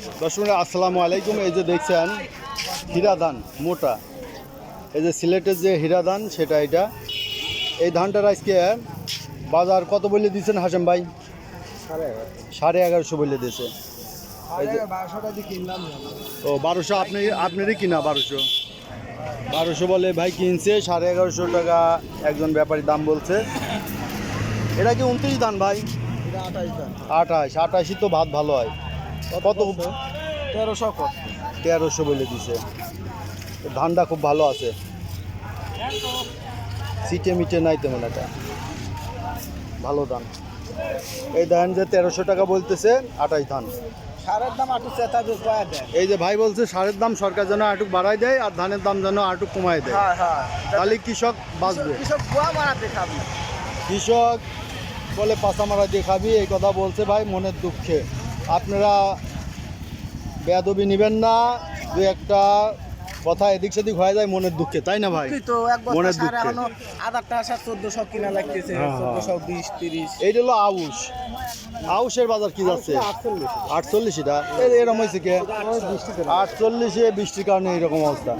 দর্শক আসসালামু আলাইকুম। এই যে দেখছেন হীরা ধান মোটা, এই যে সিলেটের যে হীরা ধান সেটা এটা। এই ধানটার আজকে বাজার কত বলে দিয়েছেন হাশেম ভাই? 1150 বলে দিয়েছে। ও 1200 আপনারই কিনা? 1200 বলে ভাই কিনছে, 1150 টাকা একজন ব্যাপারী দাম বলছে। এটা কি 29 ধান ভাই? 28 তো ভাত ভালো হয়। কত? 1300 বলে দিছে। ধানটা খুব ভালো আছে, সিটে মিটে নাই তেমন একটা, ভালো ধান। এই ধান যে 1300 টাকা বলতেছে 28 ধান। সারের দাম একটু চেতা দেয়। এই যে ভাই বলছে সারের দাম সরকার যেন আটুক বাড়ায় দেয় আর ধানের দাম যেন আটুক কমায় দেয়, তাহলে কৃষক বাঁচবে। কৃষক কুয়া মারাতে খাবে, কৃষক বলে পাশা মারা দিয়ে খাবি, এই কথা বলছে ভাই মনের দুঃখে। আপনারা বেয়াদবি নেবেন না, দু একটা কথা এদিক সেদিক হয়ে যায় মনের দুঃখে, তাই না ভাই? মনের দুঃখে আধারটা আসা 1400 কিনা লাগতেছে, 1420 30। এইটা হলো আউশ। আউশের বাজার কি যাচ্ছে? 48। এটা এরকম হয়েছে কে? 48-এ বৃষ্টির কারণে এইরকম অবস্থা।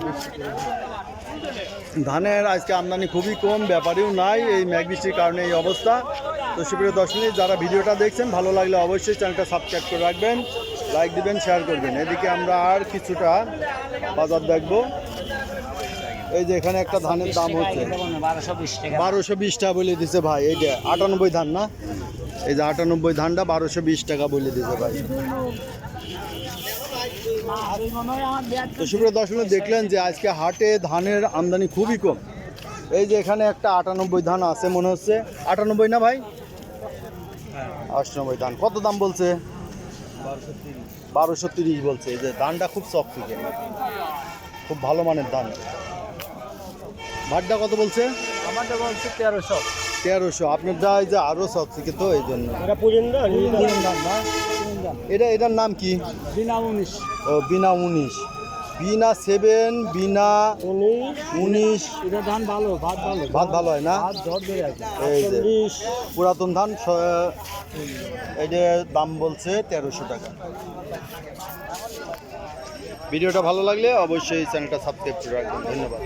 ধানের আজকে আমদানি খুবই কম, ব্যাপারেও নাই, এই মেঘ বৃষ্টির কারণে এই অবস্থা। তো সুপ্রিয় দর্শক, যারা ভিডিওটা দেখছেন ভালো লাগলে অবশ্যই চ্যানেলটা সাবস্ক্রাইব করে রাখবেন, লাইক দিবেন, শেয়ার করবেন। এদিকে আমরা আর কিছুটা বাজার দেখব। এই যে এখানে একটা ধানের দাম হচ্ছে 1220 টাকা বলে দিছে ভাই। এইটা 98 ধান না? এই যে 98 ধানটা 1220 টাকা বলে দিছে ভাই। তো সুপ্রিয় দর্শক, দেখলেন যে আজকে হাটে ধানের আমদানি খুবই কম। এই যে এখানে একটা 98 ধান আছে মনে হচ্ছে, 98 না ভাই? 98 ধান। কত দাম বলছে? 1230 বলছে। এই যে ধানটা খুব চকচকে, খুব ভালো মানের ধান। ভাতটা কত বলছে? আমারটা বলছে 1300। আপনারটা এই যে আরো চকচকে, তো এই জন্য। এটা পুরিন ধান না? এটার নাম কি? বিনা 19। ও বিনা 19, বিনা 7, বিনা 19। এটা ধান ভালো, ভাত ভালো হয় না? এই যে পুরাতন ধান, এটার দাম বলছে 1300 টাকা। ভিডিওটা ভালো লাগলে অবশ্যই চ্যানেলটা সাবস্ক্রাইব করে রাখবেন। ধন্যবাদ।